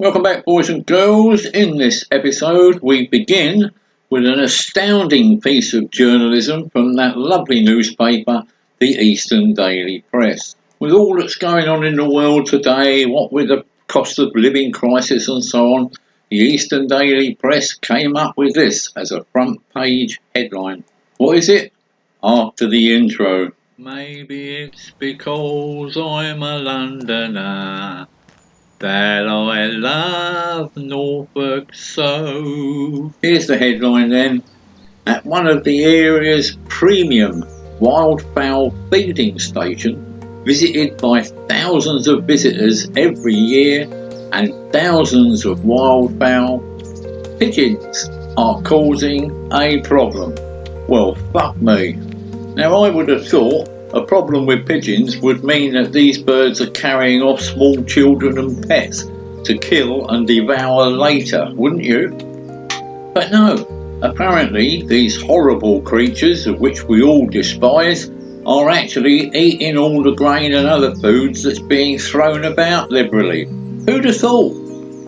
Welcome back, boys and girls. In this episode, we begin with an astounding piece of journalism from that lovely newspaper, the Eastern Daily Press. With all that's going on in the world today, what with the cost of living crisis and so on, the Eastern Daily Press came up with this as a front page headline. What is it? After the intro. Maybe it's because I'm a Londoner that I love Norfolk so. Here's the headline then. At one of the area's premium wildfowl feeding station, visited by thousands of visitors every year and thousands of wildfowl, pigeons are causing a problem. Well, fuck me. Now I would have thought a problem with pigeons would mean that these birds are carrying off small children and pets to kill and devour later, wouldn't you? But no, apparently these horrible creatures, of which we all despise, are actually eating all the grain and other foods that's being thrown about liberally. Who'd have thought?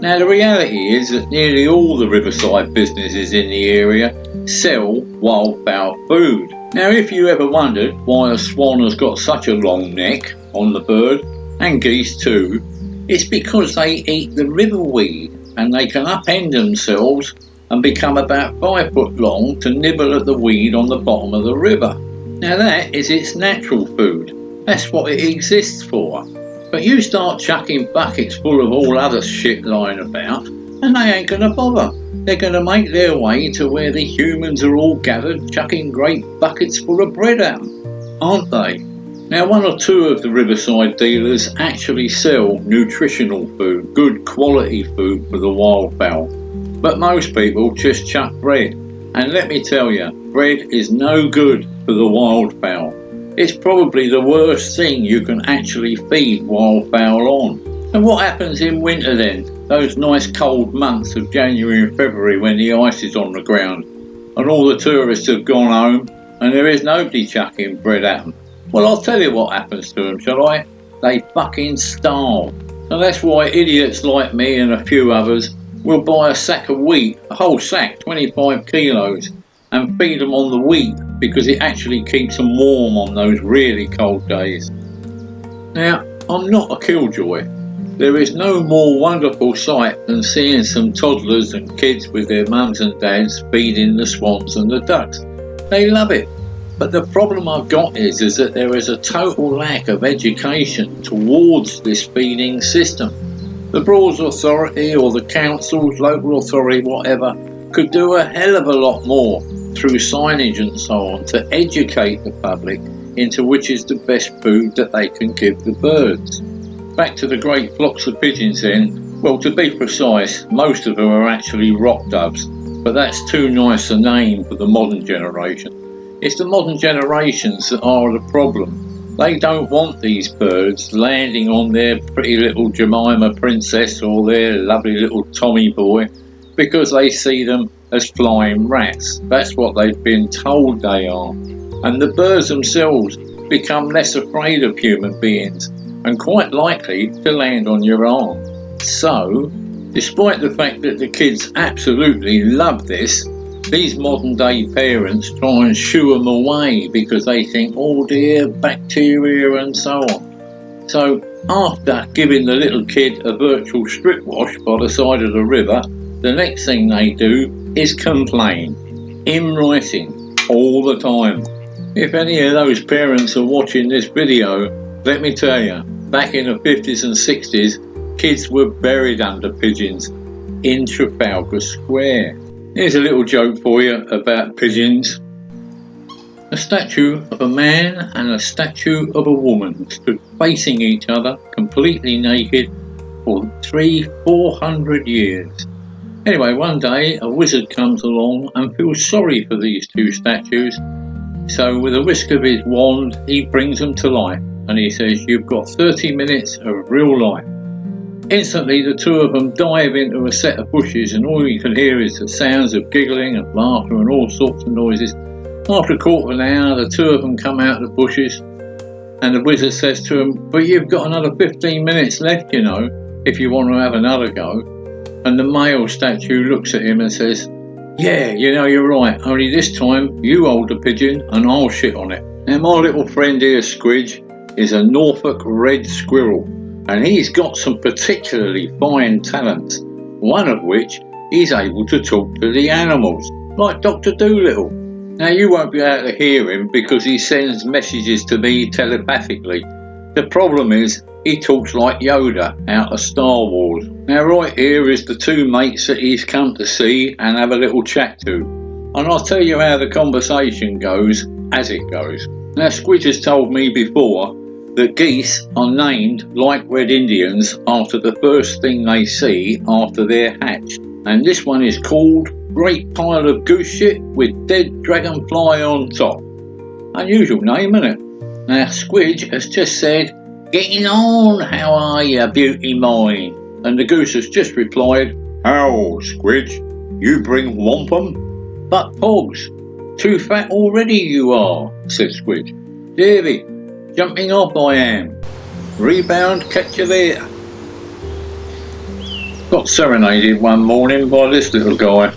Now the reality is that nearly all the riverside businesses in the area sell wildfowl food. Now if you ever wondered why a swan has got such a long neck on the bird, and geese too, it's because they eat the riverweed and they can upend themselves and become about 5 foot long to nibble at the weed on the bottom of the river. Now that is its natural food. That's what it exists for. But you start chucking buckets full of all other shit lying about and they ain't gonna bother. They're going to make their way to where the humans are all gathered, chucking great buckets full of bread at them, aren't they? Now, one or two of the riverside dealers actually sell nutritional food, good quality food for the wildfowl. But most people just chuck bread. And let me tell you, bread is no good for the wildfowl. It's probably the worst thing you can actually feed wildfowl on. And what happens in winter then? Those nice cold months of January and February when the ice is on the ground and all the tourists have gone home and there is nobody chucking bread at them. Well, I'll tell you what happens to them, shall I? They fucking starve. So that's why idiots like me and a few others will buy a sack of wheat, a whole sack, 25 kilos, and feed them on the wheat because it actually keeps them warm on those really cold days. Now, I'm not a killjoy. There is no more wonderful sight than seeing some toddlers and kids with their mums and dads feeding the swans and the ducks. They love it. But the problem I've got is that there is a total lack of education towards this feeding system. The Broads Authority or the councils, local authority, whatever, could do a hell of a lot more through signage and so on to educate the public into which is the best food that they can give the birds. Back to the great flocks of pigeons then. Well, to be precise, most of them are actually rock doves, but that's too nice a name for the modern generation. It's the modern generations that are the problem. They don't want these birds landing on their pretty little Jemima princess or their lovely little Tommy boy because they see them as flying rats. That's what they've been told they are. And the birds themselves become less afraid of human beings and quite likely to land on your arm. So, despite the fact that the kids absolutely love this, these modern day parents try and shoo them away because they think, oh dear, bacteria and so on. So, after giving the little kid a virtual strip wash by the side of the river, the next thing they do is complain, in writing, all the time. If any of those parents are watching this video, let me tell you, back in the 50s and 60s, kids were buried under pigeons in Trafalgar Square. Here's a little joke for you about pigeons. A statue of a man and a statue of a woman stood facing each other, completely naked, for 400 years. Anyway, one day a wizard comes along and feels sorry for these two statues. So with a whisk of his wand, he brings them to life. And he says, you've got 30 minutes of real life. Instantly the two of them dive into a set of bushes and all you can hear is the sounds of giggling and laughter and all sorts of noises. After a quarter of an hour, the two of them come out of the bushes and the wizard says to them, but you've got another 15 minutes left, you know, if you want to have another go. And the male statue looks at him and says, "Yeah, you're right, only this time you hold the pigeon and I'll shit on it." Now my little friend here, Squidge, is a Norfolk red squirrel, and he's got some particularly fine talents, one of which he's able to talk to the animals, like Dr. Dolittle. Now you won't be able to hear him because he sends messages to me telepathically. The problem is, he talks like Yoda out of Star Wars. Now right here is the two mates that he's come to see and have a little chat to. And I'll tell you how the conversation goes as it goes. Now Squidge has told me before that geese are named like red Indians after the first thing they see after they're hatched. And this one is called Great Pile of Goose Shit with Dead Dragonfly on Top. Unusual name, isn't it? Now Squidge has just said, "Getting on, how are you, beauty mine?" And the goose has just replied, "How, Squidge? You bring wampum?" "But Pogs, too fat already you are," said Squidge. "Davy, jumping off I am. Rebound, catch you later." Got serenaded one morning by this little guy.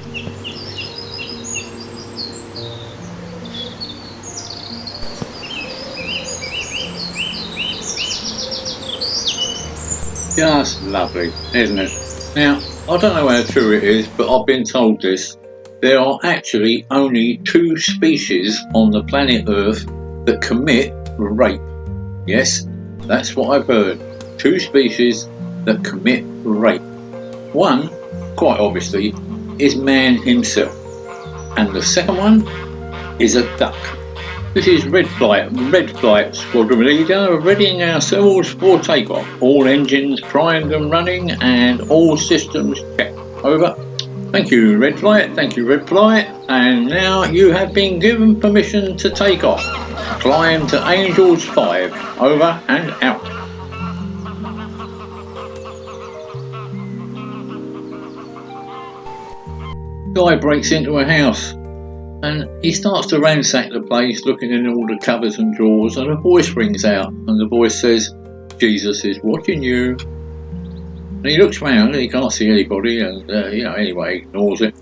Just lovely, isn't it? Now, I don't know how true it is, but I've been told this. There are actually only two species on the planet Earth that commit rape. Yes, that's what I've heard. Two species that commit rape. One, quite obviously, is man himself. And the second one is a duck. This is Red Flight Squadron Leader, readying ourselves for takeoff. All engines primed and running and all systems checked. Over. Thank you, Red Flight. Thank you, Red Flight. And now you have been given permission to take off. Climb to Angels 5. Over and out. Guy breaks into a house and he starts to ransack the place, looking in all the cupboards and drawers, and a voice rings out, and the voice says, "Jesus is watching you." And he looks round and he can't see anybody, and anyway, ignores it.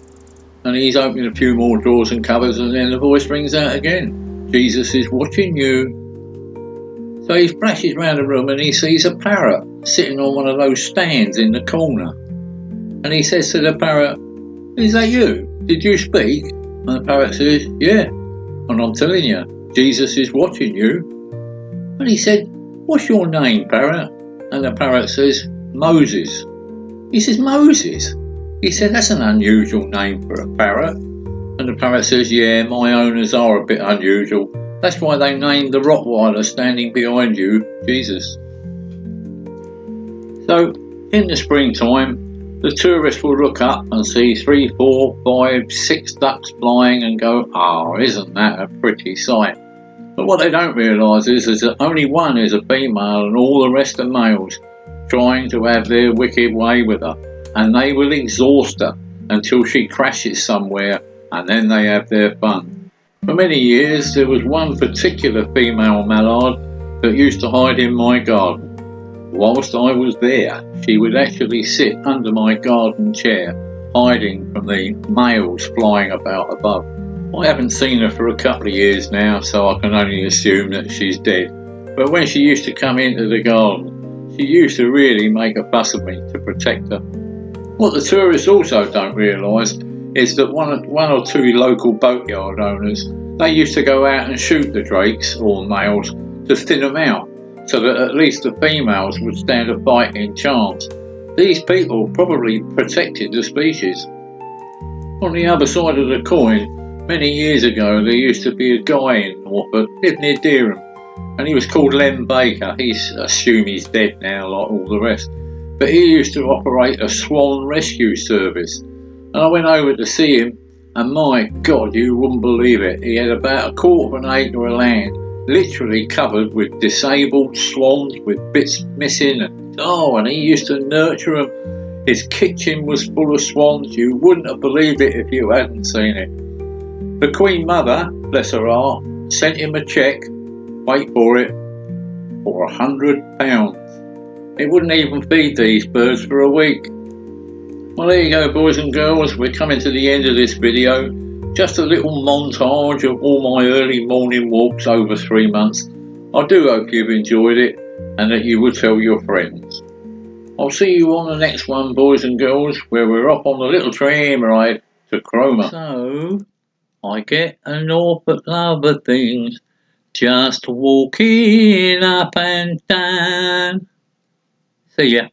And he's opening a few more drawers and cupboards, and then the voice rings out again, "Jesus is watching you." So he flashes round the room and he sees a parrot sitting on one of those stands in the corner. And he says to the parrot, "Is that you? Did you speak?" And the parrot says, "Yeah, and I'm telling you, Jesus is watching you." And he said, "What's your name, parrot?" And the parrot says, "Moses." He says, "Moses?" He said, "That's an unusual name for a parrot." And the parrot says, "Yeah, my owners are a bit unusual. That's why they named the Rottweiler standing behind you, Jesus." So, in the springtime, the tourists will look up and see 3, 4, 5, 6 ducks flying and go, "Oh, isn't that a pretty sight?" But what they don't realise is that only one is a female and all the rest are males, trying to have their wicked way with her. And they will exhaust her until she crashes somewhere, and then they have their fun. For many years, there was one particular female mallard that used to hide in my garden. Whilst I was there, she would actually sit under my garden chair, hiding from the males flying about above. I haven't seen her for a couple of years now, so I can only assume that she's dead. But when she used to come into the garden, she used to really make a fuss of me to protect her. What the tourists also don't realise is that one or two local boatyard owners, they used to go out and shoot the drakes, or males, to thin them out, so that at least the females would stand a fighting chance. These people probably protected the species. On the other side of the coin, many years ago there used to be a guy in Norfolk, lived near Dereham, and he was called Lem Baker. Assume he's dead now like all the rest. But he used to operate a swan rescue service. And I went over to see him, and my God, you wouldn't believe it. He had about a quarter of an acre of land, literally covered with disabled swans with bits missing, and he used to nurture them. His kitchen was full of swans. You wouldn't have believed it if you hadn't seen it. The Queen Mother, bless her heart, sent him a cheque, wait for it, for £100. It wouldn't even feed these birds for a week. Well, there you go, boys and girls. We're coming to the end of this video. Just a little montage of all my early morning walks over 3 months. I do hope you've enjoyed it and that you will tell your friends. I'll see you on the next one, boys and girls, where we're off on the little tram ride to Cromer. So, I get an awful love of things, just walking up and down. See ya.